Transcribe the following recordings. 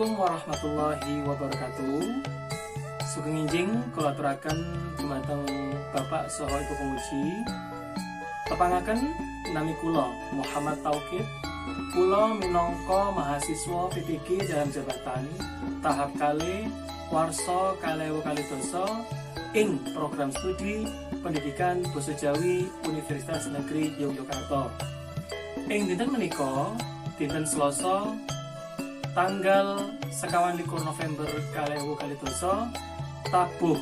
Assalamualaikum warahmatullahi wabarakatuh. Sugeng enjing kula aturaken dumateng Bapak saha Ibu Penguji. Tepangaken nami kula Muhammad Tauqid. Kula minangka mahasiswa PPG dalam jabatan tahap kalih warsa 2022 ing program studi Pendidikan Basa Jawi Universitas Negeri Yogyakarta. Ing dinten menika dinten Selasa tanggal 21 November 2022 tabuh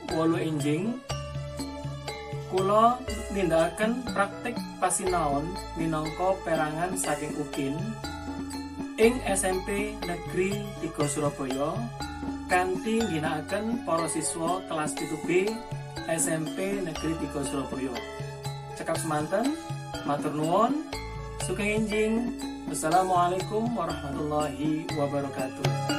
8 enjing kula nindakaken praktik pasinaon minangka perangan saking UKIN ing SMP Negeri 3 Surabaya kanthi ginakaken para siswa kelas 7B SMP Negeri 3 Surabaya. Cekap semanten, matur nuwun, sugeng enjing. Wassalamualaikum warahmatullahi wabarakatuh.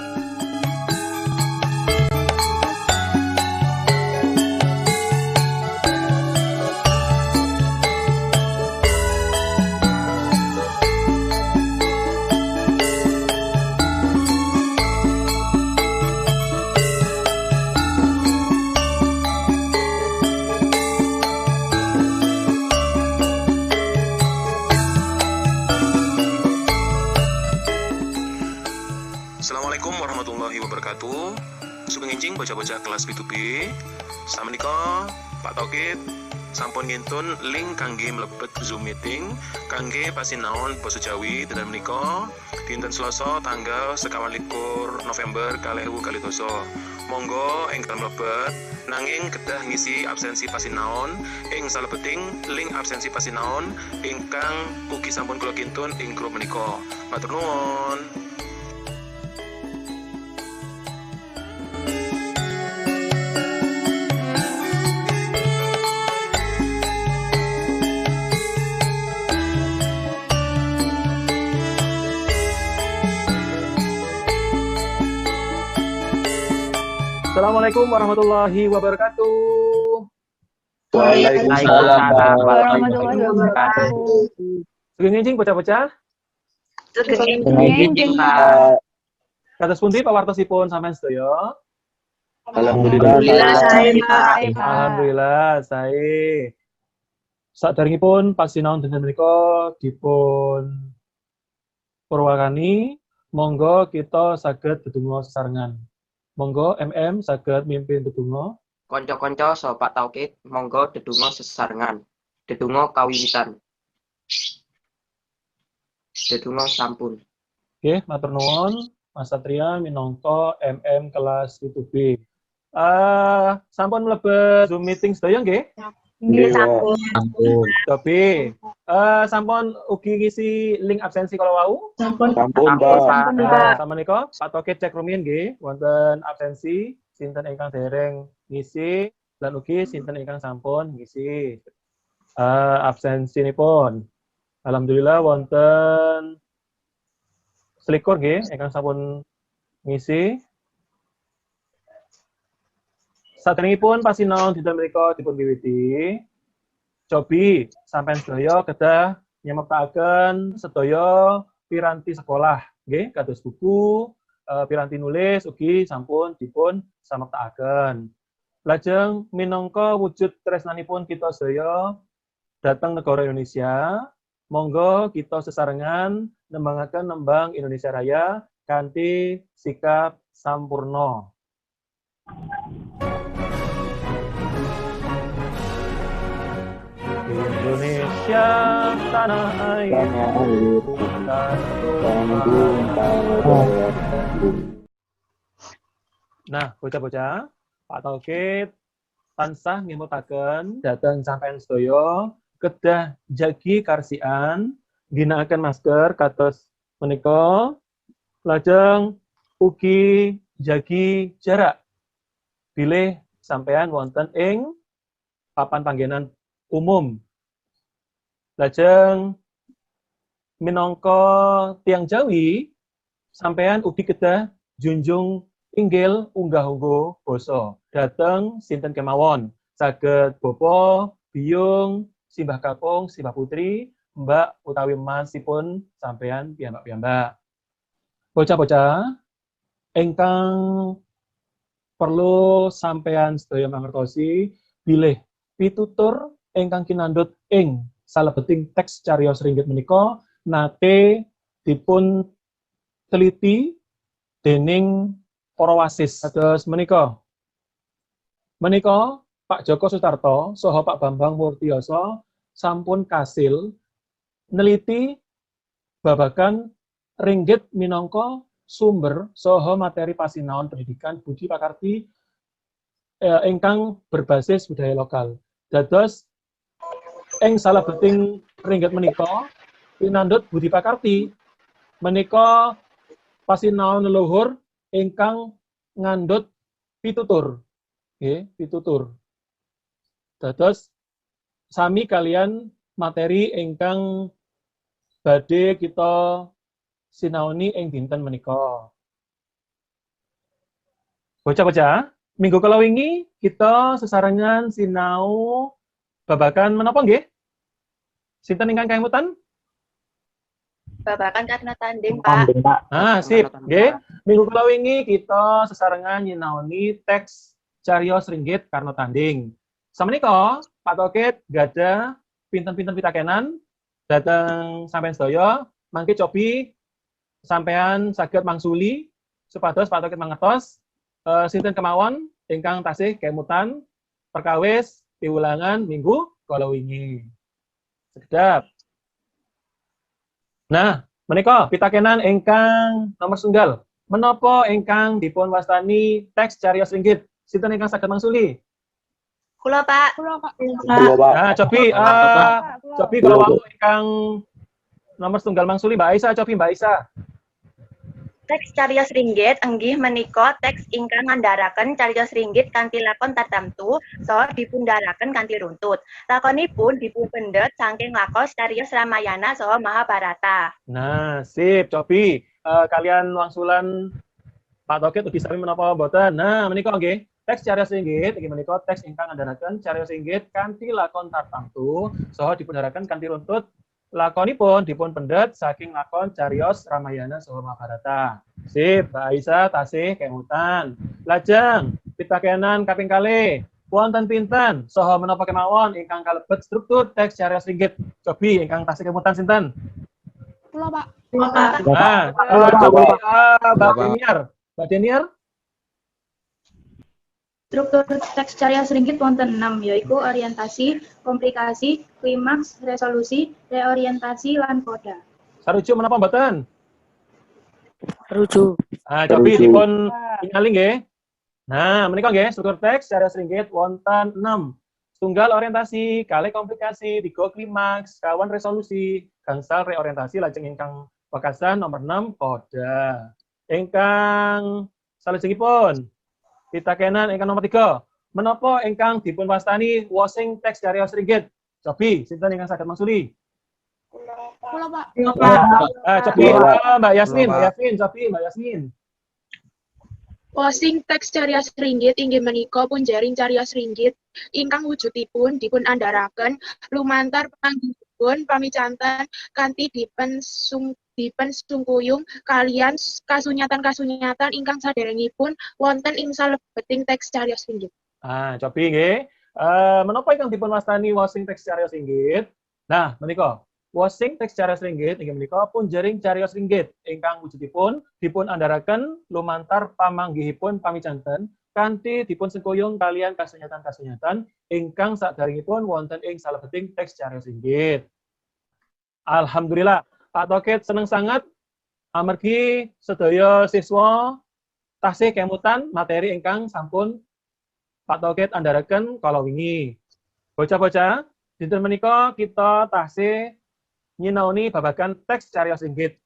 Assalamualaikum warahmatullahi wabarakatuh. Sugeng enjing bocah-bocah kelas B2B. Samenika Pak Tauqid sampun ngintun link kangge mlebet Zoom meeting kangge pasinaon basa Jawi dinten menika dinten Selasa tanggal 21 November 2022. Monggo ingkang mlebet nanging kedah ngisi absensi pasinaon ing salebeting link absensi pasinaon ingkang ugi sampun kula kintun ing grup menika. Matur nuwun. Assalamualaikum warahmatullahi wabarakatuh. Waalaikumsalam warahmatullahi wabarakatuh. Sugeng enjing bocah-bocah. Sugeng enjing Pak. Kados pundi pawartosipun sampean sedaya? Alhamdulillah sae Pak. Alhamdulillah sae. Saderengipun pasinaon dinten menika dipun purwakani, monggo kita saged dedonga sesarengan. Monggo MM saged mimpin dedonga. Kanca-kanca saha Pak Tauqid, monggo dedonga sesarengan. Dedonga kawiwitan. Dedonga sampun. Nggih, matur nuwun. Mas Satria minangka MM kelas 7B. Sampun mlebet Zoom meeting sedaya nggih? Nggih, sampun. Tapi sampun ugi ngisi link absensi kalau wau? Sampun, Pak. Sama niko, Pak Tauqid cek rumiyin nggih, wonten absensi sinten ingkang dereng ngisi lan ugi sinten ingkang sampun ngisi. Absensinipun. Alhamdulillah wonten 21 nggih ingkang sampun ngisi. Saderengipun pasinaon dinten menika dipun wiwiti. Cobi sampean sedaya kedah nyemeptaken sedaya piranti sekolah, nggih, kados buku, piranti nulis ugi sampun dipun samektakaken. Lajeng minangka wujud tresnanipun kita sedaya dhateng negara Indonesia, monggo kita sesarengan nembangaken nembang Indonesia Raya kanthi sikap sampurna. Indonesia tanah air bukan rumah. Nah, bocah-bocah, Pak Tauqid tansah ngimutaken dhateng sampeyan sedaya kedah jagi karsian, ginakaken masker kados menika, lajeng ugi jagi jarak bilih sampeyan wonten ing papan panggenan umum. Lajeng minangka tiang Jawi sampeyan ugi kedah junjung inggil unggah-ungguh basa dhateng sinten kemawon, saged bapa, biyung, simbah kakung, simbah putri, mbak utawi masipun sampeyan piyambak-piyambak. Bocah-bocah ingkang perlu sampeyan sedaya mangertosi bilih pitutur ingkang kinandhut ing salebeting teks cariyos ringgit menika nate dipun teliti dening para wasis. Kados menika. Menika Pak Joko Sutarto saha Pak Bambang Murtioso sampun kasil neliti babagan ringgit minangka sumber saha materi pasinaon pendidikan budi pakarti ingkang berbasis budaya lokal. Dados ing salebeting ringgit menika pinandhut budi pakarti menika pasinaon leluhur ingkang ngandhut pitutur. Nggih, pitutur. Dados sami kalian materi ingkang badhe kita sinaoni ing dinten menika. Bocah-bocah, minggu kala wingi kita sesarengan sinau babagan menapa nggih? Sinten ingkang kaemutan? Babakan karena tanding, Pak. Sip. Nggih. Minggu kala wingi kita sesarengan nyinaoni teks cariyos ringgit karena tanding. Sameneika Pak Tokit gadah pinten-pinten pitakenan dhateng sampeyan sedaya, mangke cobi sampeyan saged mangsuli supados Pak Tokit mangertos sinten kemawon ingkang tasih kemutan perkawis piwulangan minggu kala wingi. Sedap. Nah, menika pitakenan ingkang nomor setunggal. Menapa ingkang dipun wastani teks cariyos ringgit? Sinten ingkang saged mangsuli? Kula, Pak. Nah, cobi kalau wau ingkang nomor setunggal mangsuli Mbak Aisyah, cobi Mbak Aisyah. Teks cariyos ringgit inggih menika teks ingkang ngandharaken cariyos ringgit kanthi lakon tartamtu saha dipundharaken kanthi runtut. Lakonipun dipundhet saking lakon cariyos Ramayana saha Mahabharata. Nah, sip, cobi kalian wangsulan Pak Tokit ugi sami menapa boten. Nah, menika nggih teks cariyos ringgit inggih menika teks ingkang ngandharaken cariyos ringgit kanthi lakon tartamtu saha dipundharaken kanthi runtut. Lakonipun dipun pendhet saking lakon cariyos Ramayana saha Mahabharata. Sip, Mbak Aisyah tasih kemutan. Lajeng pitakenan kaping kalih. Wonten pinten saha menapa kemawon ingkang kalebet struktur teks cariyos ringgit. Cobi ingkang tasih kemutan sinten? Kula, Pak. Nah, cobi Mbak Deniar. Mbak Deniar? Struktur teks cariyos ringgit wonten 6 yaiku orientasi, komplikasi, klimaks, resolusi, reorientasi lan koda. Sarujuk menapa mboten? Rujuk. Cobi dipun tingali nggih. Nah, menika nggih struktur teks cariyos ringgit wonten 6. Tunggal orientasi, kalih komplikasi, 3 klimaks, kawan resolusi, gangsal reorientasi lajeng ingkang wekasan nomor 6 koda. Ingkang salajengipun pitakenan ingkang nomor 3. Menapa ingkang dipun wastani wosing teks cariyos ringgit? Cobi sinten ingkang saged mangsuli? Kula, Pak. Cobi Mbak Yasmin, cobi Mbak Yasmin. Wosing teks cariyos ringgit inggih menika punjaring cariyos ringgit ingkang wujudipun dipun andharaken lumantar panggihipun pamicanten kanthi dipen sungkuyung kaliyan kasunyatan-kasunyatan ingkang saderengipun wonten ing salebeting teks cariyos ringgit. Cobi nggih. Menapa ingkang dipun wastani wosing teks cariyos ringgit? Nah, menika wosing teks cariyos ringgit inggih menika punjering cariyos ringgit ingkang wujudipun dipun andharaken lumantar pamanggihipun pamicanten kanthi dipun sengkuyung kaliyan kasunyatan-kasunyatan ingkang saderengipun wonten ing salebeting teks cariyos ringgit. Alhamdulillah, Pak Tokit seneng sangat amargi sedaya siswa tasih kemutan materi ingkang sampun Pak Tokit andharaken kala wingi. Bocah-bocah, dinten menika kita tasih nyinaoni babagan teks cariyos ringgit.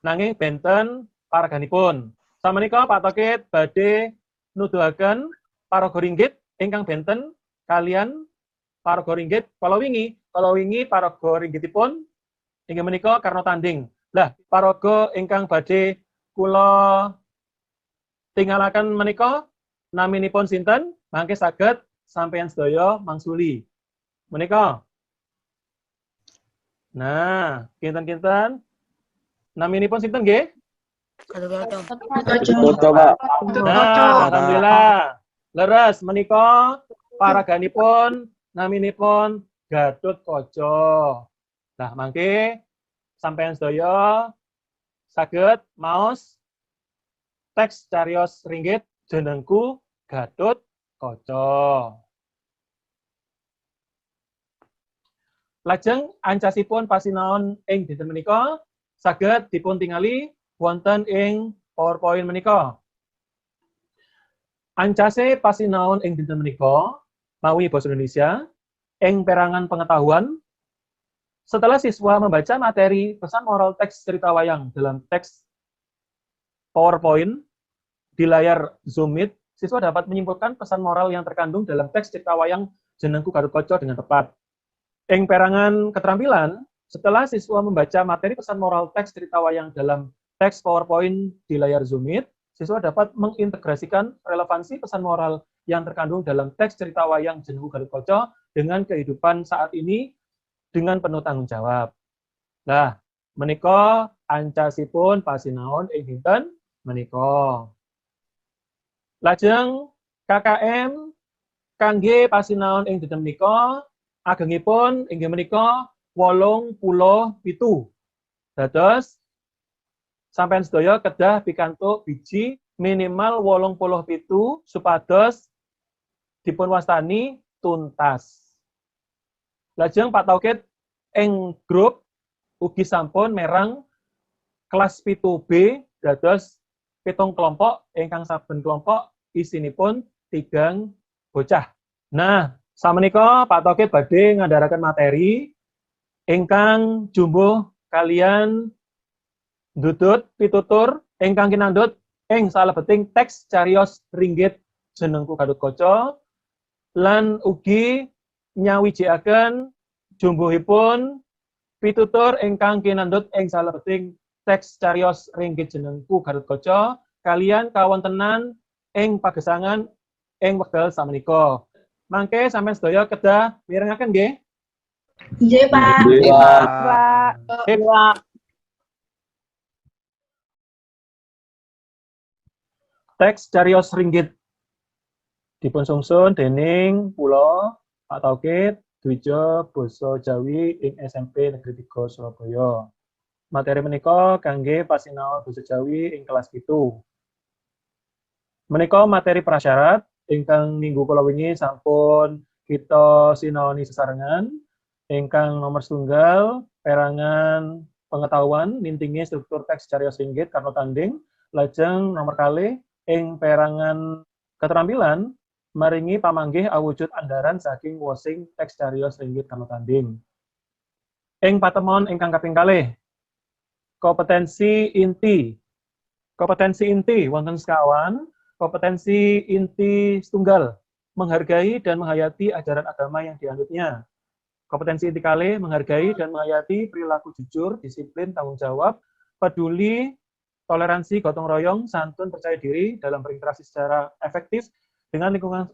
Nanging benten paraganipun. Sameneika Pak Tokit badhe nuduhaken paraga ringgit ingkang benten kalian paraga ringgit kala wingi. Kala wingi paraga ringgitipun inggih menika karna tanding. Lah, paraga ingkang badhe kula tinggalaken menika naminipun sinten? Mangke saged sampeyan sedaya mangsuli. Menika. Nah, kinten-kinten Naminipun sinten nggih? Koco, Pak. Nah, alhamdulillah. Leres menika paraganipun naminipun Gatotkaca. Nah, mangke sampeyan sedaya saged maos teks cariyos ringgit jenengku Gatotkaca. Lajeng ancasipun pasinaon ing dinten menika saged dipuntingali wonten ing PowerPoint menika. Ancase pasinaon ing dinten menika mawi basa Indonesia ing perangan pengetahuan. Setelah siswa membaca materi pesan moral teks cerita wayang dalam teks PowerPoint di layar Zoom Meet, siswa dapat menyimpulkan pesan moral yang terkandung dalam teks cerita wayang jenengku Gatotkaca dengan tepat. Ing perangan keterampilan, setelah siswa membaca materi pesan moral teks cerita wayang dalam teks PowerPoint di layar Zoom Meet, siswa dapat mengintegrasikan relevansi pesan moral yang terkandung dalam teks cerita wayang jenengku Gatotkaca dengan kehidupan saat ini dengan penuh tanggung jawab. Nah, menika ancasipun pasinaon ing dinten menika. Lajeng KKM kangge pasinaon ing dinten menika agengipun inggih menika 87. Dados sampeyan sedaya kedah pikantuk biji minimal 87 supados dipun wastani tuntas. Lajeng Pak Taukid ing grup ugi sampun merang kelas 7B dados 7 kelompok ingkang saben kelompok isinipun 3 bocah. Nah, samenika Pak Taukid badhe ngandharaken materi ingkang jumbuh kalian ndudut pitutur ingkang kinandhut ing salebeting teks cariyos ringgit jenengku Gatotkaca lan ugi nyawijiaken jumbuhipun pitutur ingkang kinandhut ing salebeting teks cariyos ringgit jenengku Gatotkaca kalian kawontenan ing pagesangan ing wekdal samenika. Mangke sampeyan sedaya kedah mirengaken nggih? Nggih, Pak. Pak. Teks cariyos ringgit dipun sungsun dening kula Pak Taukid Dwija Basa Jawi ing SMP Negeri 3 Surabaya. Materi menika kangge pasinaon basa Jawi ing kelas 7. Menika materi prasyarat ingkang minggu kala wingi sampun kita sinaoni sesarengan ingkang nomor setunggal perangan pengetahuan nintingi struktur teks cariyos ringgit karena tanding. Lajeng nomor kalih ing perangan keterampilan maringi pamanggih awujud andaran saking wosing teks cariyos ringgit karena tanding. Ing patemon ingkang kaping kalih kompetensi inti. Kompetensi inti wonten sekawan. Kompetensi inti setunggal, menghargai dan menghayati ajaran agama yang dianutnya. Kompetensi inti kalih, menghargai dan menghayati perilaku jujur, disiplin, tanggung jawab, peduli, toleransi, gotong royong, santun, percaya diri dalam berinteraksi secara efektif dengan lingkungan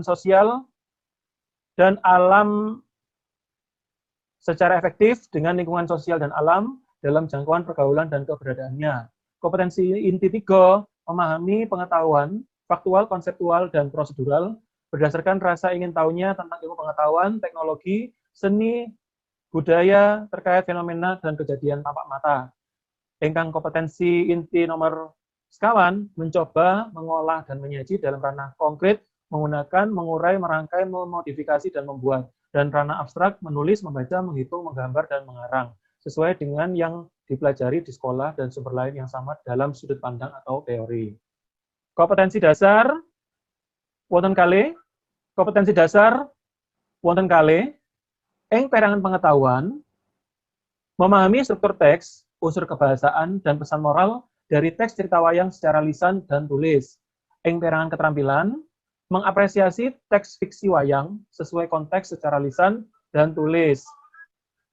sosial dan alam dalam jangkauan pergaulan dan keberadaannya. Kompetensi inti 3, memahami pengetahuan, faktual, konseptual, dan prosedural, berdasarkan rasa ingin tahunya tentang ilmu pengetahuan, teknologi, seni, budaya, terkait fenomena dan kejadian tampak mata. Ingkang kompetensi inti nomor sekawan, mencoba, mengolah, dan menyaji dalam ranah konkret, menggunakan, mengurai, merangkai, memodifikasi, dan membuat. Dan ranah abstrak, menulis, membaca, menghitung, menggambar, dan mengarang. Sesuai dengan yang dipelajari di sekolah dan sumber lain yang sama dalam sudut pandang atau teori. Kompetensi dasar wonten kalih, ing perangan pengetahuan, memahami struktur teks, unsur kebahasaan, dan pesan moral dari teks cerita wayang secara lisan dan tulis. Ing perangan keterampilan, mengapresiasi teks fiksi wayang sesuai konteks secara lisan dan tulis.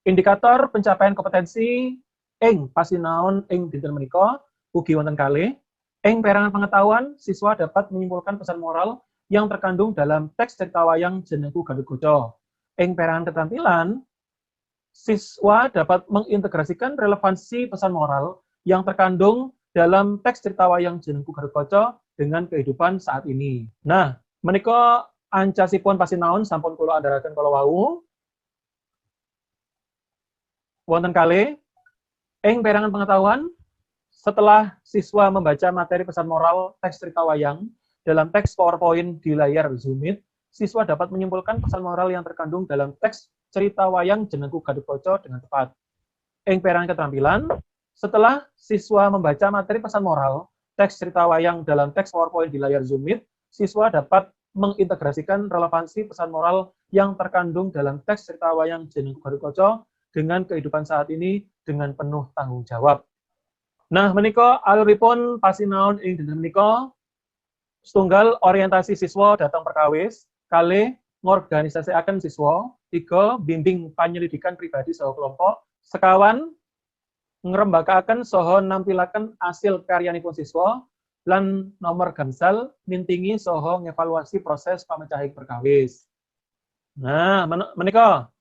Indikator pencapaian kompetensi ing pasinaon ing dinten menika ugi wonten kalih. Ing perangan pengetahuan, siswa dapat menyimpulkan pesan moral yang terkandung dalam teks cerita wayang jenengku Gatotkaca. Ing perangan keterampilan, siswa dapat mengintegrasikan relevansi pesan moral yang terkandung dalam teks cerita wayang Jenengku Gatotkaca dengan kehidupan saat ini. Nah, menika ancasipun pasinaon sampun kula andharaken kala wau. Wonten kalih ing perangan pengetahuan, setelah siswa membaca materi pesan moral teks cerita wayang dalam teks PowerPoint di layar Zoom-it, siswa dapat menyimpulkan pesan moral yang terkandung dalam teks cerita wayang Jenengku Gatotkaca dengan tepat. Ing perangan keterampilan, setelah siswa membaca materi pesan moral teks cerita wayang dalam teks PowerPoint di layar Zoom-it, siswa dapat mengintegrasikan relevansi pesan moral yang terkandung dalam teks cerita wayang Jenengku Gatotkaca dengan kehidupan saat ini dengan penuh tanggung jawab. Nah, menika aluripun pasinaon ing dinten menika setunggal orientasi siswa datang perkawis, kalih ngorganisasiaken siswa, 3 bimbing penyelidikan pribadi saha kelompok, sekawan ngrembakaken saha nampilaken hasil karyanipun siswa, lan nomor gangsal mintingi saha ngevaluasi proses pamecahing perkawis. Nah, menika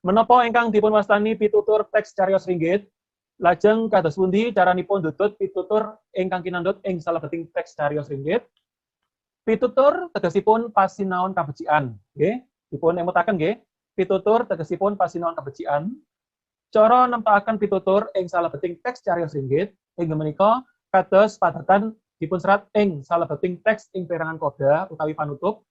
menapa ingkang dipunwastani pitutur teks cariyos ringgit, lajeng kados pundi caranipun ndutut pitutur ingkang kinandhut ing salebeting teks cariyos ringgit? Pitutur tegesipun pasinaon kabecikan, nggih. Dipun emutaken nggih. Pitutur tegesipun pasinaon kabecikan. Cara nemtokaken pitutur ing salebeting teks cariyos ringgit inggih menika kados padatan dipun serat ing salebeting teks ing perangan koda utawi panutup,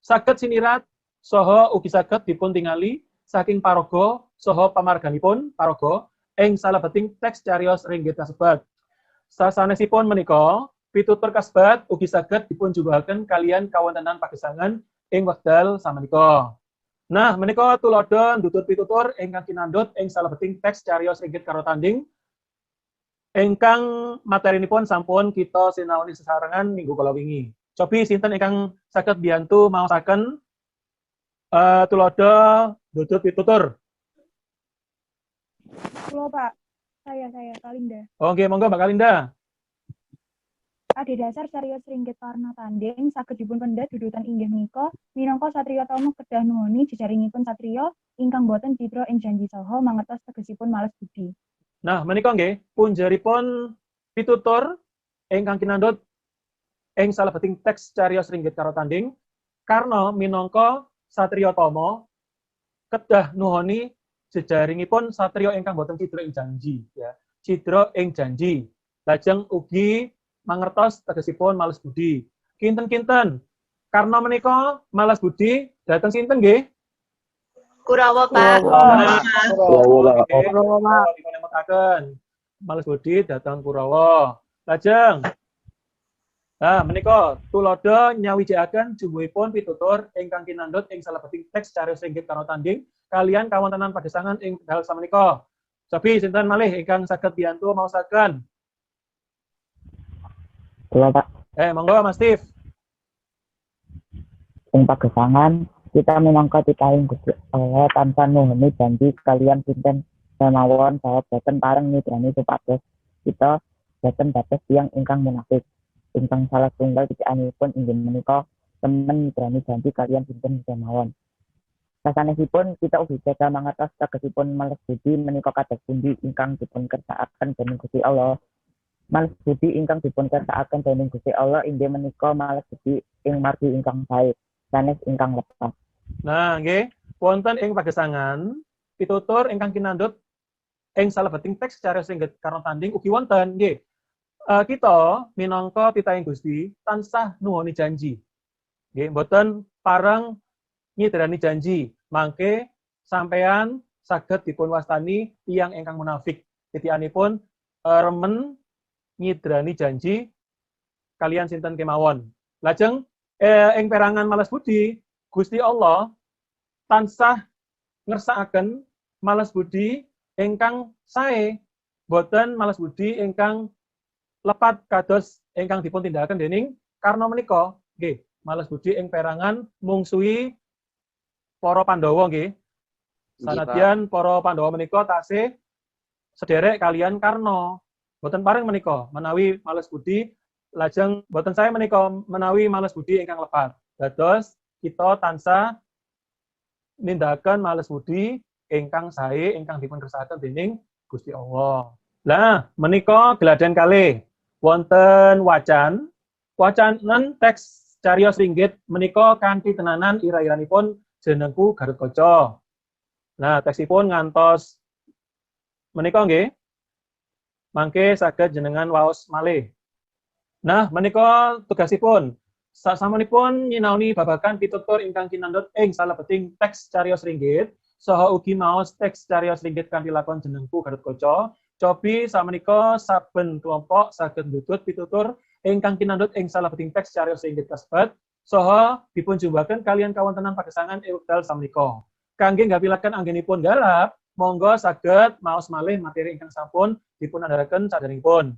saged sinirat saha ugi saged dipun tingali saking paraga saha pamarganipun paraga ing salebeting teks cariyos ringgit kasebat. Sasanesipun menika, pitutur kasebat ugi saged dipun jubahaken kalian kawontenan pagesangan ing wekdal samenika. Nah, menika tuladha ndutut pitutur ingkang kinandhut ing salebeting teks cariyos ringgit karo tanding ingkang materinipun sampun kita sinaoni sesarengan minggu kala wingi. Cobi sinten ingkang saged biyantu maosaken tuladha ndutut pitutur. Halo Pak, saya Kalinda. Oke, monggo Mbak Kalinda. Ade dasar cariyos ringgit warna tanding saged dipunpendhet dudutan inggih menika minangka satriya tama kedah nuwuni jejaringipun satriya ingkang boten cidra ing janji saha mangertos tegesipun males budi. Nah, menika nggih punjeripun pitutur ingkang kinandhut ing salebeting teks cariyos ringgit karo tanding karena minangka satriya tama kedah nuhoni jejaringipun satriya ingkang boten cidra ing janji, ya. Cidra ing janji. Lajeng ugi mangertos tegesipun males budi. Kinten-kinten karena menika males budi dateng sinten nggih? Kurawa, Pak. Kurawa. Dipun emutaken. Males budi dateng Kurawa. Lajeng nah, menika tuladha nyawijikaken jumbuhipun pitutur ingkang kinandhut ing salebeting teks cariyos ringgit karo tanding kalian kawontenan pagesangan ing wekdal samenika. Cobi sinten malih ingkang saged biyantu maosaken? Kula Pak, Monggo Mas Steve. ing pagesangan kita minangka titahing Gusti Allah tanpa nuhuni janji kalian pinten kemawon saha boten pareng midrani supados kita boten dados tiyang ingkang munafik. Ingkang salah tunggal titikanipun inggih menika temen midrani janji kalian pinten kemawon. Sasanesipun kita ugi gagal mangertos tegesipun males budi menika kados pundi ingkang dipun kersakaken dening Gusti Allah. Males budi ingkang dipun kersakaken dening Gusti Allah inggih menika males budi ing margi ingkang sae, sanes ingkang lepas. Nah, nggih, wonten ing pagesangan pitutur ingkang kinandhut ing salebeting teks cariyos ringgit karo tanding ugi wonten nggih. Kita minangka titahing Gusti tansah nuhoni janji. Nggih, mboten pareng nyidrani janji. Mangke sampean saged dipunwastani tiyang ingkang munafik. Titikanipun remen nyidrani janji kalian sinten kemawon. Lajeng ing perangan males budi Gusti Allah tansah ngersakaken males budi ingkang sae, boten males budi ingkang lepat kados ingkang dipun tindakaken dening karna menika nggih males budi ing perangan mungsuhi para Pandhawa nggih. Sanadyan para Pandhawa menika tasih sederek kalian karna boten pareng menika menawi males budi lajeng boten sae menika menawi males budi ingkang lepat. Dados kita tansah nindakaken males budi ingkang sae ingkang dipun kersakaken dening Gusti Allah. Lah menika geladen kalih wonten wacanen teks cariyos ringgit menika kanthi tenanan ira-iranipun jenengku Garutkaca. Nah, teksipun ngantos menika nggih. Mangke saged jenengan waos malih. Nah, menika tugasipun. Sasampunipun nyinaoni babagan pitutur ingkang kinandhut ing salebeting teks cariyos ringgit saha ugi maos teks cariyos ringgit kanthi lakon jenengku Garutkaca, cobi samenika saben kelompok saged ndudut pitutur ingkang kinandhut ing salebeting teks cariyos ringgit kasebut saha dipunjumbahaken kalian kawontenan pagesangan ing wekdal samenika. Kangge nggapilaken anggenipun garap, monggo saged maos malih materi ingkang sampun dipun andharaken saderengipun.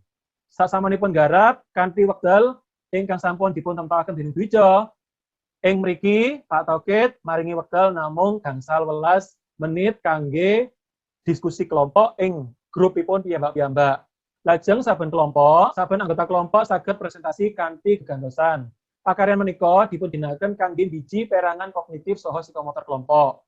Sasampunipun garap kanthi wekdal ingkang sampun dipun tempahaken dening Dwija, ing mriki Pak Taukid maringi wekdal namung gangsal welas menit kangge diskusi kelompok ing grupipun piyambak-piyambak. Lajeng saben kelompok, saben anggota kelompok saged presentasi kanthi gegantosan. Pakaryan menika dipun ginakaken kangge biji perangan kognitif saha psikomotor kelompok.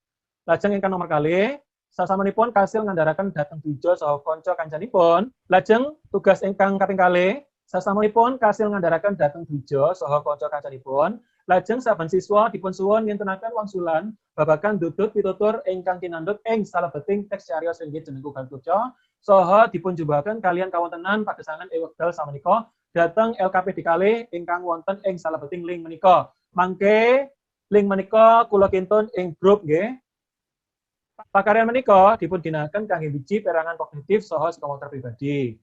Lajeng ingkang nomor kalih, sasampunipun kasil ngandharaken dhateng Dwija saha kanca kancanipun. Lajeng tugas ingkang kaping kalih, sasampunipun kasil ngandharaken dhateng Dwija saha kanca kancanipun. Lajeng saben siswa dipun suwun ngintenaken wangsulan babagan dudut pitutur ingkang kinandhut ing salebeting teks cariyos ringgit jenengku Garutkaca saha dipun jumbahaken kalian kawontenan pagesangan ing wekdal samenika dhateng LKPD kalih ingkang wonten ing salebeting link menika. Mangke link menika kula kintun ing grup nggih. Pakaryan menika dipun ginakaken kangge biji perangan kognitif saha psikomotor pribadi.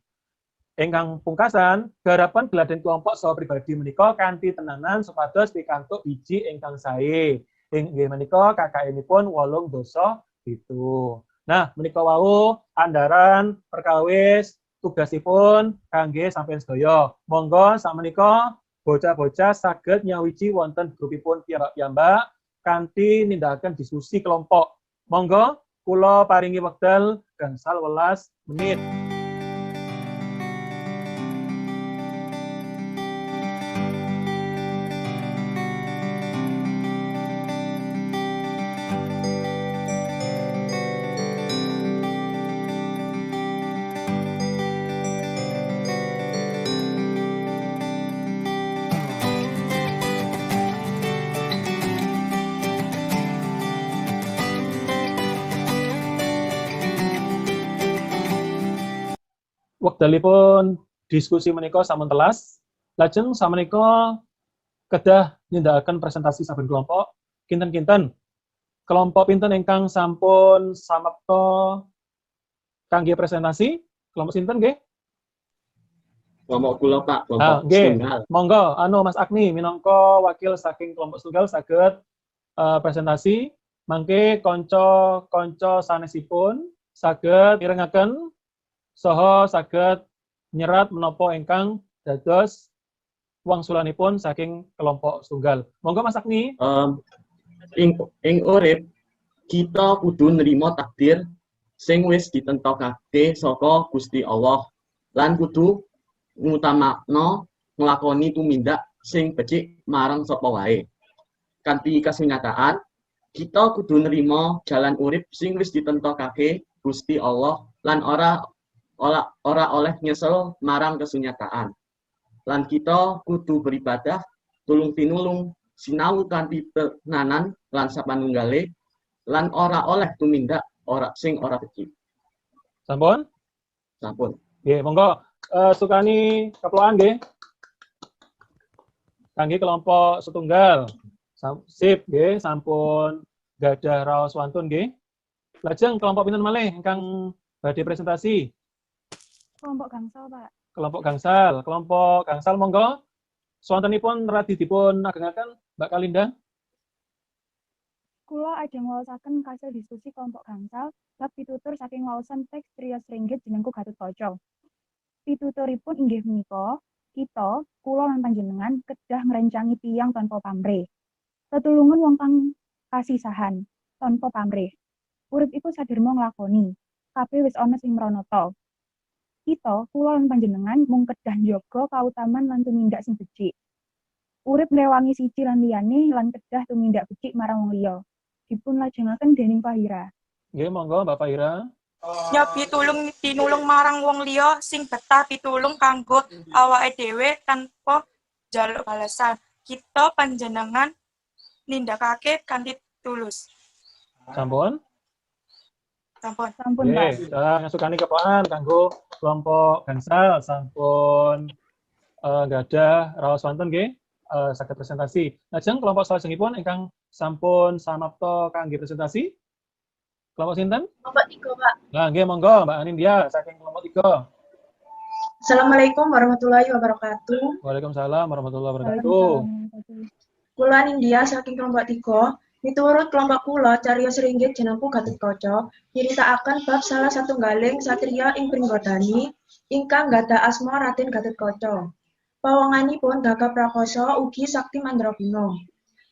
Ingkang pungkasan, garapan geladen kelompok saha pribadi menika kanthi tenanan supados pikantuk biji ingkang sae. Inggih menika KKN-ipun 8-7. Nah, menika wau andharan perkawis tugasipun kangge sampeyan sedaya. Monggo sakmenika bocah-bocah saged nyawiji wonten grupipun piyambak-piyambak kanthi nindakaken diskusi kelompok. Monggo kula paringi wekdal gangsal welas menit. Wekdalipun diskusi menika sampun telas, lajeng samenika kedah nindakaken presentasi saben kelompok. Kinten-kinten kelompok pinten ingkang sampun samekta kangge presentasi? Kelompok sinten nggih? Kelompok kula Pak, kelompok setunggal. Monggo Mas Agni minangka wakil saking kelompok setunggal saged presentasi. Mangke kanca-kanca sanesipun saged mirengaken saha saged nyerat menapa ingkang dados wangsulanipun saking kelompok setunggal. Monggo Mas Agni. Ing urip kita kudu nrimo takdir sing wis ditentokake saka Gusti Allah lan kudu ngutamakno nglakoni tumindak sing becik marang sapa wae. Kanthi kasunyataan kita kudu nrimo jalan urip sing wis ditentokake Gusti Allah lan ora oleh nyesel marang kesunyataan. Lan kita kudu beribadah tulung tinulung sinau kanthi tenanan lan sapanunggale lan ora oleh tumindak sing ora becik. Sampun? Sampun. Nggih, monggo sukani keplokan nggih. Kangge kelompok setunggal. Sip nggih, sampun gadah raos wantun nggih. Lajeng kelompok pinten malih ingkang badhe presentasi? Kelompok gangsal, Pak. Kelompok gangsal monggo. Swantenipun radi dipun agengaken Mbak Kalinda. Kula ajeng waosaken kasil diskusi kelompok gangsal bab pitutur saking waosan teks cariyos ringgit jenengku Garutkaca. Pituturipun inggih menika, kita, kula lan panjenengan kedah ngrencangi tiyang tanpa pamrih. Tetulungan wong kang kasisahan tanpa pamrih. Urip iku saderma nglakoni, kabeh wis ana sing mranata. Kita, kula lan panjenengan mung kedah njaga kautaman lan tumindak sing becik. Urip ngrewangi siji lan liyane lan kedah tumindak becik marang wong liya. Dipun lajengaken dening Pahira. Nggih, monggo Mbak Faira. Ya tinulung marang wong liya sing betah pitulung kanggo awake dhewe tanpa njaluk balasan. Kita panjenengan nindakake kanthi tulus. Sampun? Sampun, Pak. Nggih, ngasukani kepokan kanggo kelompok gangsal sampun gadah raos wonten nggih saged presentasi. Lajeng kelompok salajengipun ingkang sampun samapta kangge presentasi. Kelompok sinten? Kelompok 3, Pak. Nah, nggih monggo Mbak Anindya saking kelompok 3. Assalamualaikum warahmatullahi wabarakatuh. Waalaikumsalam warahmatullahi wabarakatuh. Kula Nindya saking kelompok 3. Miturut kelompok kula cariyos ringgit jenengku Gatotkaca nyritakaken bab salah satunggaling satriya ing Pringgodani ingkang gadhah asma Raden Gatotkaca. Pawonganipun gagah prakoso ugi sakti mandraguna.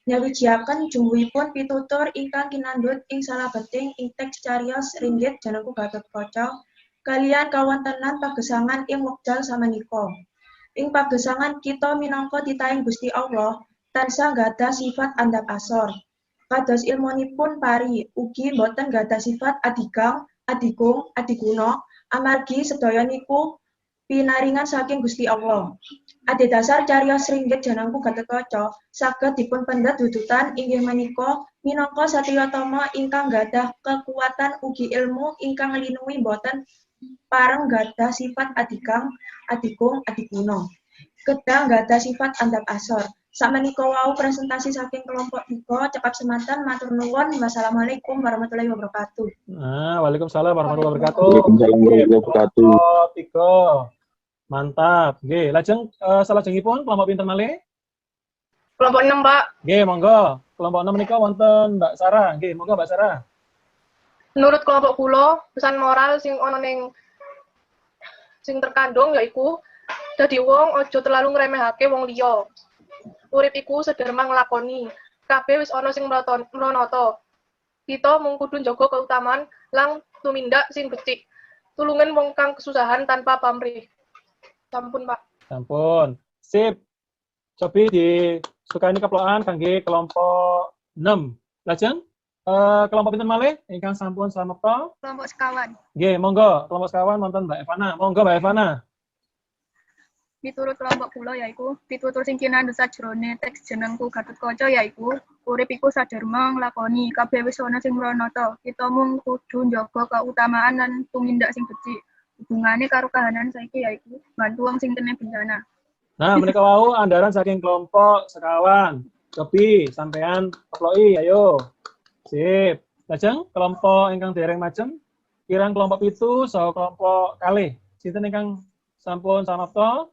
Nyawijiaken jumbuhipun pitutur ingkang kinandhut ing salabeting ing teks cariyos ringgit jenengku Gatotkaca kaliyan kawontenan pagesangan ing wekdal samenika. Ing pagesangan kita minangka titahing Gusti Allah tansah gadhah sifat andhap asor. Kados ilmunipun pari ugi boten gadhah sifat adigang, adigung, adiguna amargi sedaya niku pinaringan saking Gusti Allah. Adhedhasar cariyos ringgit jenengku Gatotkaca saged dipunpendhet dudutan inggih menika minangka satriyatama ingkang gadhah kekuatan ugi ilmu ingkang linui boten pareng gadhah sifat adigang, adigung, adiguna. Kedang gadhah sifat andhap asor. Sakmenika wau presentasi saking kelompok 3 cekap semanten matur nuwun. Wassalamualaikum warahmatullahi wabarakatuh. Nah, waalaikumsalam warahmatullahi wabarakatuh. Waalaikumsalam warahmatullahi wabarakatuh. Kelompok 3. Mantap. Nggih, lajeng salajengipun kelompok pinten malih? Kelompok 6, Pak. Nggih, monggo. Kelompok 6 menika wonten Mbak Sarah. Nggih, monggo Mbak Sarah. Menurut kelompok kula, pesan moral sing ana ning sing terkandung yaiku dadi wong aja terlalu ngremehake wong liya. Urip iku sederma nglakoni. Kabeh wis ana sing mronata. Kita mung kudu njaga keutamaan lan tumindak sing becik. Tulungan wong kang kesusahan tanpa pamrih. Sampun, Pak. Sampun. Sip. Cobi disukani keplokan kangge kelompok 6. Lajeng kelompok pinten malih ingkang sampun samapta? Kelompok sekawan. Nggih, monggo. Kelompok sekawan wonten Mbak Evana. Monggo Mbak Evana. Miturut kelompok kula yaiku pitutur sing kinandhut sajrone teks jenengku Gatotkaca yaiku urip iku sadherma nglakoni kabeh wis ana sing mronata. Kita mung kudu njaga keutamaan lan tumindak sing becik. Hubungane karo kahanan saiki yaiku bantu wong sing kena bencana. Nah, menika wau andaran saking kelompok sekawan. Cobi sampean keploki ayo. Sip. Lajeng kelompok ingkang dereng macem kirang kelompok 7 saha kelompok kalih. Sinten ingkang sampun samapta?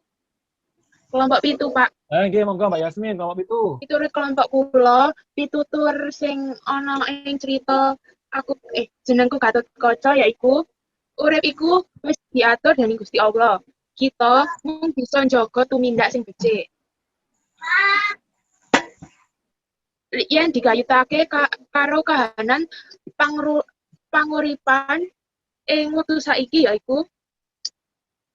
Kelompok 7, Pak. Nggih, monggo Mbak Yasmin, kelompok 7. Miturut kelompok kula, pitutur sing ana ing cerita jenengku Gatotkaca yaiku urip iku wis diatur dening Gusti Allah. Kita mung bisa njaga tumindak sing becik. Yen digayutake karo kahanan panguripan ing wektu saiki yaiku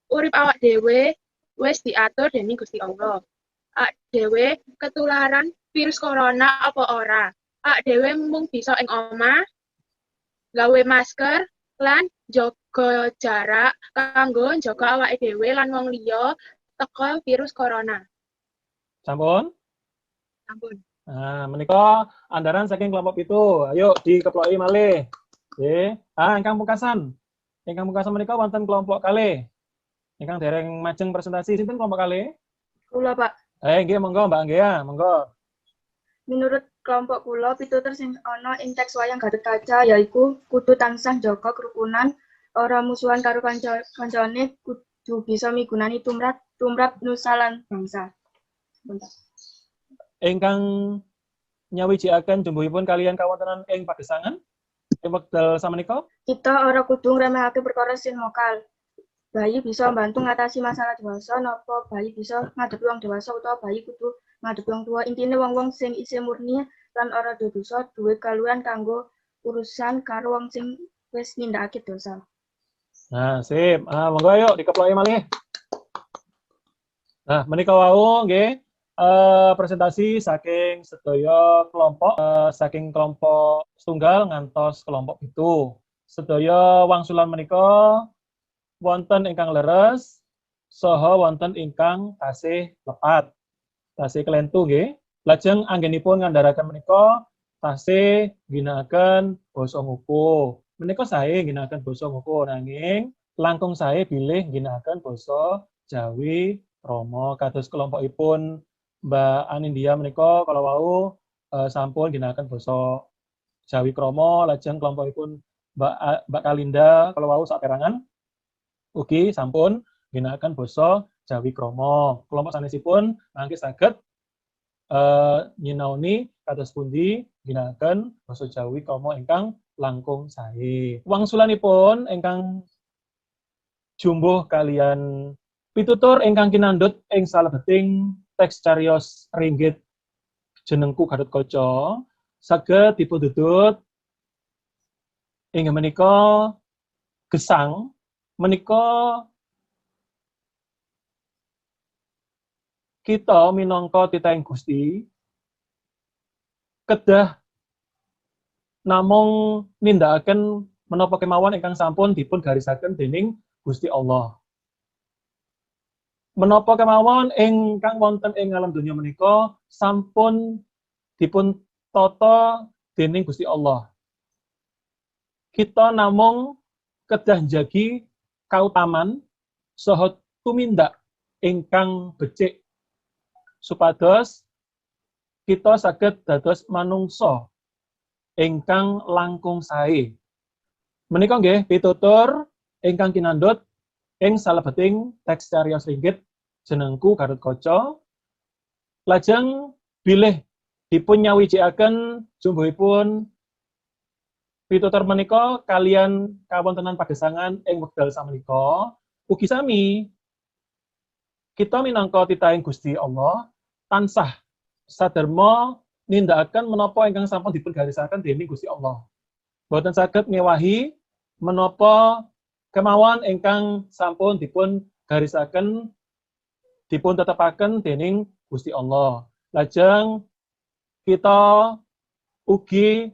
urip awak dhewe wis diatur dening Gusti Allah. Awak dhewe ketularan virus corona apa ora? Awak dhewe mung bisa ing omah gawe masker lan jaga jarak kanggo njaga awake dhewe lan wong liya teka virus corona. Sampun? Sampun. Nah, menika andaran saking kelompok 7. Ayo dikeploki malih. Nggih. Ingkang pungkasan. Ingkang pungkasan menika wonten kelompok kalih. Ingkang dereng majeng presentasi sinten kelompok kalih? Kula, Pak. Nggih, monggo Mbak Anggea, monggo. Menurut kelompok kula pitutur sing ana ing teks wayang Gatotkaca yaiku kudu tansah njaga kerukunan, ora musuhan karo kancane, kudu bisa migunani tumrap nusa lan bangsa. Ingkang nyawijiaken jumbuhipun kalian kawontenan ing pagesangan ing wekdal samenika? Kita ora kudu ngremehake perkara sing lokal. Bayi bisa membantu ngatasi masalah dewasa, napa bayi bisa ngadepi wong dewasa utawa bayi kudu ngadepi wong tua. Intine wong-wong sing isih murni lan ora dosa duwe kaluwihan kanggo urusan karo wong sing wis nindakake dosa. Nah, sip. Monggo ayo dikeploki malih. Nah, menika wau nggih presentasi saking sedaya kelompok saking kelompok setunggal ngantos kelompok 7. sedaya wangsulan menika wonten ingkang leres saha wonten ingkang tasih lepat. Tasih kelentu nggih. Lajeng anggenipun ngandharaken menika tasih ginakaken basa ngoko. Menika sae ginakaken basa ngoko nanging langkung sae bilih ginakaken basa Jawi Rama kados kelompokipun Mbak Anindya menika kalau wau sampun ginakaken basa Jawi Krama, lajeng kelompokipun Mbak Kalinda kalau wau saperangan ugi sampun ginakaken basa Jawi Krama. Kelompok sanesipun mangke saged nyinaoni kados pundi ginakaken basa Jawi Krama ingkang langkung sae. Wangsulanipun ingkang jumbuh kalian pitutur ingkang kinandhut ing salebeting teks cariyos ringgit jenengku Gatotkaca saged dipundhudhut inggih menika gesang menika kita minangka titahing Gusti kedah namung nindakaken menapa kemawon ingkang sampun dipun garisaken dening Gusti Allah. Menapa kemawon ingkang wonten ing alam donya menika sampun dipun tata dening Gusti Allah. Kita namung kedah njagi kautaman saha tumindak ingkang becik supados kita saged dados manungsa ingkang langkung sae. Menika nggih pitutur ingkang kinandhut ing salebeting teks cariyos ringgit jenengku Gatotkaca. Lajeng bilih dipun nyawijikaken jumbuhipun pitutur menika kalian kawontenan pagesangan ing wekdal samenika ugi sami kita minangka titahing Gusti Allah tansah saderma nindakaken menapa ingkang sampun dipun garisaken dening Gusti Allah. Boten saged ngewahi menapa kemawon ingkang sampun dipun garisaken dipun tetepaken dening Gusti Allah. Lajeng kita ugi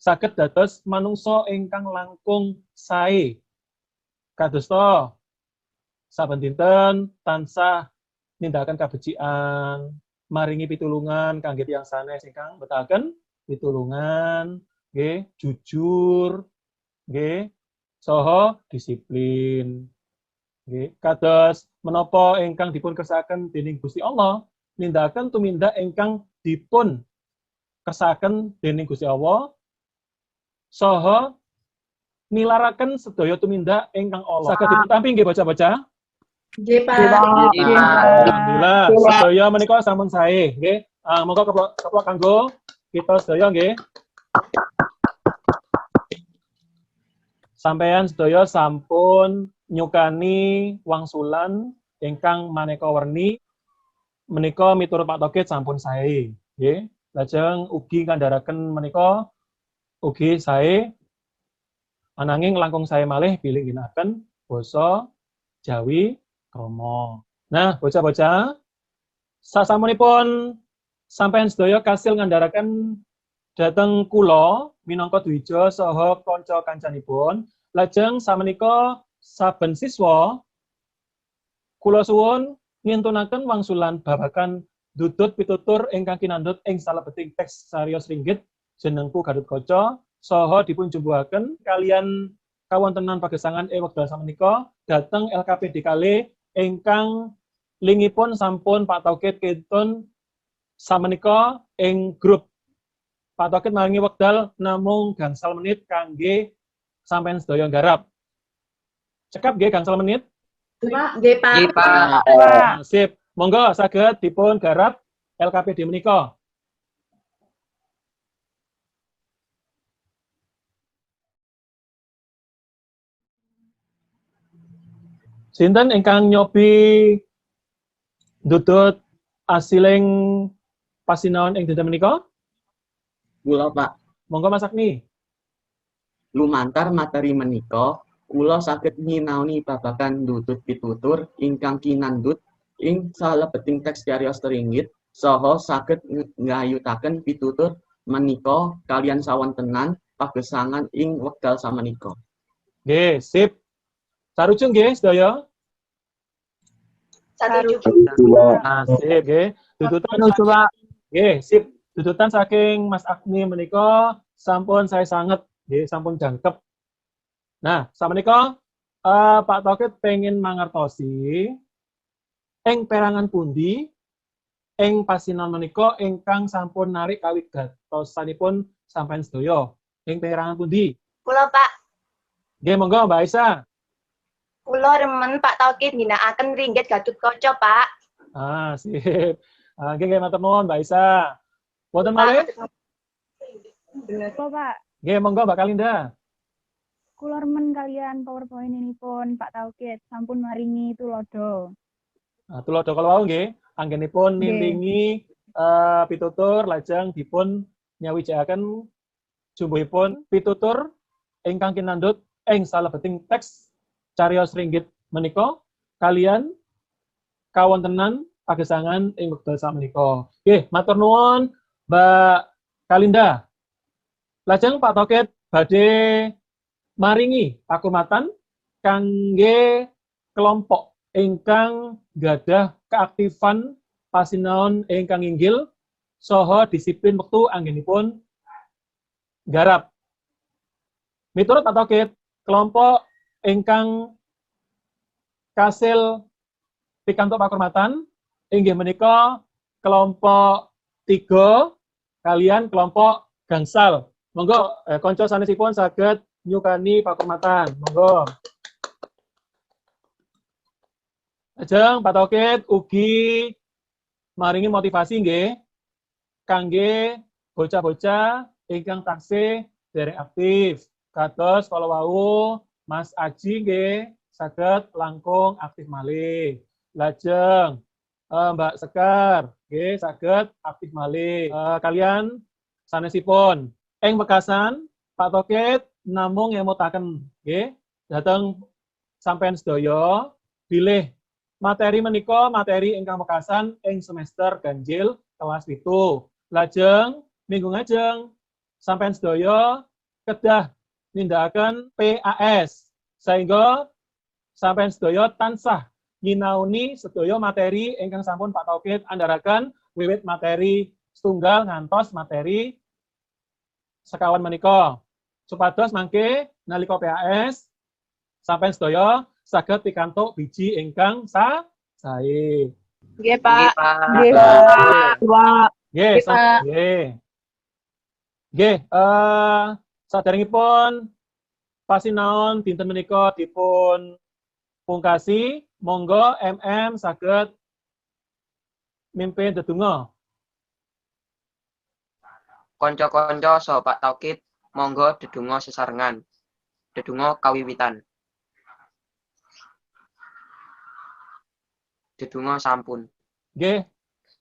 saged dados manungsa ingkang langkung sae. Kadosta saben dinten tansah nindakaken kabecikan, maringi pitulungan kangge tiyang sanes ingkang betahaken pitulungan, nggih, jujur, nggih, saha disiplin. Nggih, kados menapa ingkang dipun kersakaken dening Gusti Allah, nindakaken tumindak ingkang dipun kersakaken dening Gusti Allah saha nilaraken sedaya tumindak ingkang Allah. Saged dipuntampi nggih bocah-bocah? Nggih, Pak. Alhamdulillah, sedaya menika sampun sae, nggih. Monggo keplok kanggo kita sedaya nggih. Sampeyan sedaya sampun nyukani wangsulan ingkang maneka werni menika miturut Pak Tokit sampun sae, nggih. Lajeng ugi kandharaken menika ugi sae ananging langkung sae malih bilih ginakaken basa Jawi Krama. Nah, bocah-bocah, sasampunipun sampeyan sedaya kasil ngandharaken dhateng kula minangka dwija saha kanca kancanipun, lajeng samenika saben siswa kula suwun ngintunaken wangsulan babagan dudut pitutur ingkang kinandhut ing salebeting teks cariyos ringgit jenengku Gatotkaca saha dipunjumbuhaken kalian kawontenan pagesangan ing wekdal samenika dhateng LKPD kalih ingkang lingipun sampun Pak Tokit kintun samenika ing grup. Pak Tokit maringi wekdal namung gangsal menit kangge sampeyan sedaya nggarap. Cekap nggih gangsal menit? Nggih, Pak. Nggih, Pak. Sip. Monggo saged dipun garap LKPD menika. Sinten ingkang nyobi ndudut asiling pasinaon ing dinten menika? Kula, Pak. Monggo Mas Agni. Lumantar materi menika, kula saged nyinaoni babagan ndudut pitutur ingkang kinandhut ing salebeting teks cariyos ringgit saha saged nggayutaken pitutur menika kalian sawontenan pagesangan ing wekdal samenika. Nggih, sip. Sarujuk nggih sedaya. Nah, sip nggih. Tututan nggih, sip. Tututan saking Mas Agni menika sampun saya sanget nggih, sampun jangkep. Nah, samenika Pak Tokit pengen mangertosi ing perangan pundi ing pasinan menika ingkang sampun narik kawigatosanipun sampeyan sedaya. Ing perangan pundi? Kula Pak, Nggih, monggo Mbak Aisyah. kula remen Pak Tauhid ngginakaken ringgit Gatotkaca, Pak. Ah, sip. Nggih, matur nuwun Mbak Aisyah. Wonten malih? Kok Pak, Nggih, monggo Mbak Kalinda. kula remen kalian PowerPoint ini pun Pak Tauhid sampun maringi tulodo. Tulodo kala wau nggih, anggenipun Nggih. nimbingi pitutur lajeng dipun nyawijakaken jumbuhipun pitutur ingkang kinandhut ing salebeting teks cariyos ringgit menika kalian kawontenan pagesangan ing wekdal samenika. Nggih, matur nuwun Mbak Kalinda. Lajeng Pak Tokit badhe maringi pakurmatan kangge kelompok ingkang gadah keaktifan pasinaon ingkang inggil saha disiplin wektu anggenipun garap. Miturut Pak Tokit, kelompok ingkang kasil pikantuk pakurmatan inggih menika kelompok 3 kalian kelompok gangsal. Monggo kanca sanesipun saged nyukani pakurmatan. Monggo. Lajeng Pak Tokit ugi maringi motivasi nggih kangge bocah-bocah ingkang taksih dereng aktif. Kados kala wau Mas Aji nggih saged langkung aktif malih. Lajeng Mbak Sekar nggih saged aktif malih. Kalian sanesipun ing wekasan Pak Tokit namung ngemutaken nggih dhateng sampeyan sedaya bilih materi menika materi ingkang wekasan ing semester ganjil kelas 7. Lajeng minggu ngajeng sampeyan sedaya kedah nindakaken PAS sehingga sampeyan sedaya tansah nyinaoni sedaya materi ingkang sampun Pak Tokit andharaken wiwit materi setunggal ngantos materi sekawan menika. Supados mangke nalika PAS sampeyan sedaya saged pikantuk biji ingkang sae. Nggih, Pak. Nggih, Pak. Nggih, nggih. Nggih, saderengipun pasinaon dinten menika dipun pungkasi, monggo MM saged mimpin dedonga. Konco-konco saha Pak Tauhid monggo dedonga sesarengan. Dedonga kawiwitan. Dedonga sampun. Nggih.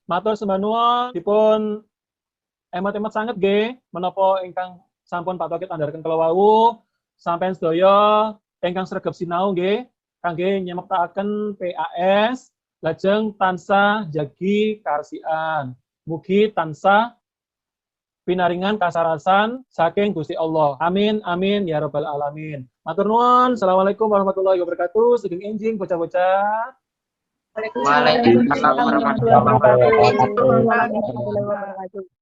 Matur sembah nuwun dipun emat-emat sanget nggih menapa ingkang sampun Pak Tokit andharaken kala wau sampeyan sedaya ingkang sregep sinau nggih kangge nyemektakaken PAS lajeng tansah jagi karsian. Mugi tansah pinaringan kasarasan saking Gusti Allah. Amin amin ya rabbal alamin. Matur nuwun. Assalamualaikum warahmatullahi wabarakatuh. Sugeng enjing bocah-bocah. Waalaikumsalam warahmatullahi wabarakatuh.